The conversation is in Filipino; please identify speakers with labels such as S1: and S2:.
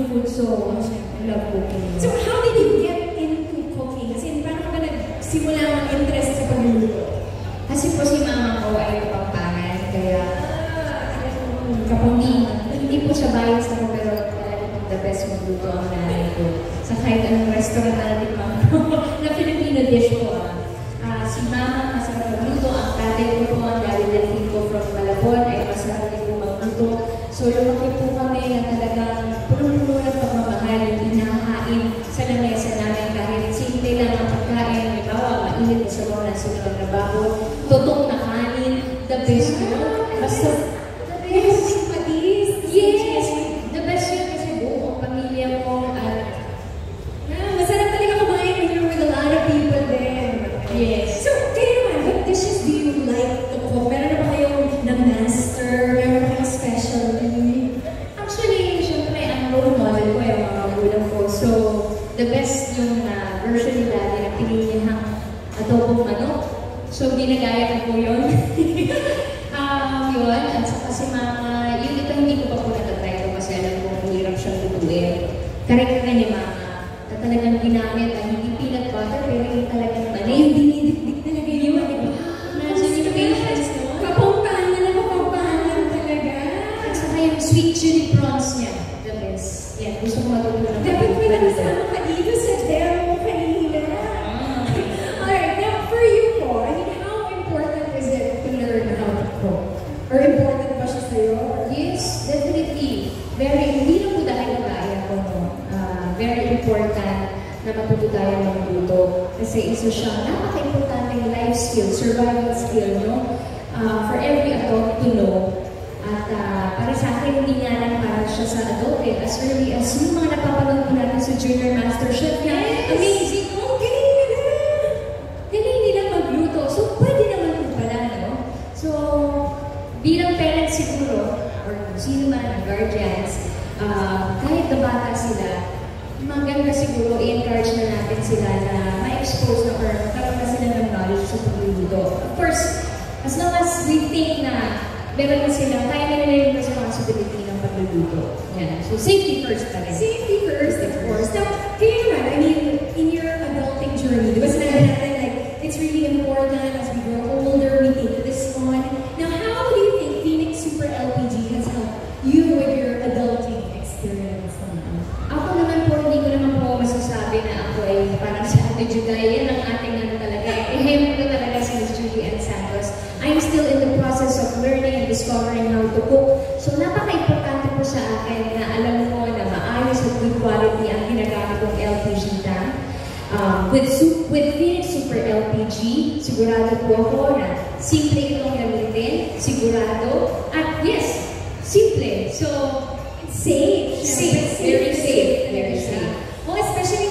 S1: food, so I love cooking.
S2: So how did you get into cooking? Kasi paano ka ba nagsimula ang interest sa pagluluto?
S1: Kasi po si mama ko ay Kapampangan, kaya hindi po siya bias ako, pero the best magluto ang nanay ko. Sa kahit anong restaurant na natikman ko, na Filipino dish po. Si mama masarap magluto, ang tatay ko po, ang dali-dali ko from Malabon ay masarap din po magluto. So lumaki po kami na talagang puno-puno ng pagmamahal, yung inahain sa lamesa namin kahit simple lang ang pagkain. Halimbawa, mainit na sabaw na sunog na baboy, totong na kanin, the best yun. Basta, the best. Yes! The best yun kasi buong pamilya mo at
S2: masarap talaga kumain when you're with a lot of people then.
S1: yes.
S2: So, kayo naman, what dishes do you like to cook? Meron na ba kayong na-master? Meron na kayong specialty?
S1: Actually, syempre, ang role model ko yung mga magulang ko. So, the best yung version ni Daddy na pinilihang adobong manok. So, ginagaya ko po yun. Yun. At saka si Mama, yung ito hindi ko pa po natatry ko kasi alam ko mahirap siyang lutuin. Kare-kare ni Mama na talagang ginamit ang hindi peanut butter pero yung talagang mali.
S2: Yung dinidikdik talaga yun.
S1: Imagine yung patience mo.
S2: Kapampangan na kapampangan talaga.
S1: At saka yung sweet chili prawns niya. The best. Yan. Gusto ko matutunan.
S2: Dapat may nakasama ka dito sa demo kanina. Alright, now for you po, I mean, how important is it to learn how to cook? Or important ba siya sa'yo?
S1: Yes, definitely. Hindi lang po dahil nagaya ko, no? Very important na matuto tayo magluto. Kasi isa siya napaka-importante life skill, survival skill, no? For every adult to know. At para sa akin, hindi nga lang para siya sa adult eh. As early as yung mga napapanood po natin sa Junior Master Chef na amazing, no? Galing nila! Galing nila magluto. So, pwede naman po pala, no? So, bilang parents siguro, or sino man ang guardians, kahit na bata sila, maganda siguro i-encourage na natin sila na ma-expose na or karoon na sila ng knowledge sa pagluluto. Of course, as long as we think na meron na sila, kaya nila yung responsibility ng pagluluto. Yan. So, safety first pa rin.
S2: Safety first, of course. Now, kayo naman, I mean, in your adulting journey, di ba sinabi natin, like, it's really important as we grow older, we take this on. Now, how do you think Phoenix Super LPG has helped you with your adulting experience?
S1: Ako naman po, hindi ko naman po masasabi na ako ay parang si Ate Juday. Yan ang ating ano talaga. Ehemplo talaga si Ms. Julie Ann Santos. I'm still in the process of learning and discovering how to cook. So, napaka-importante po sa akin na alam mo na maayos at good quality ang ginagamit kong LPG tank. With Phoenix Super LPG, sigurado po ako na simple itong gamitin, sigurado, at yes, simple. So,
S2: safe.
S1: Safe. Very safe. Very safe.
S2: Well, especially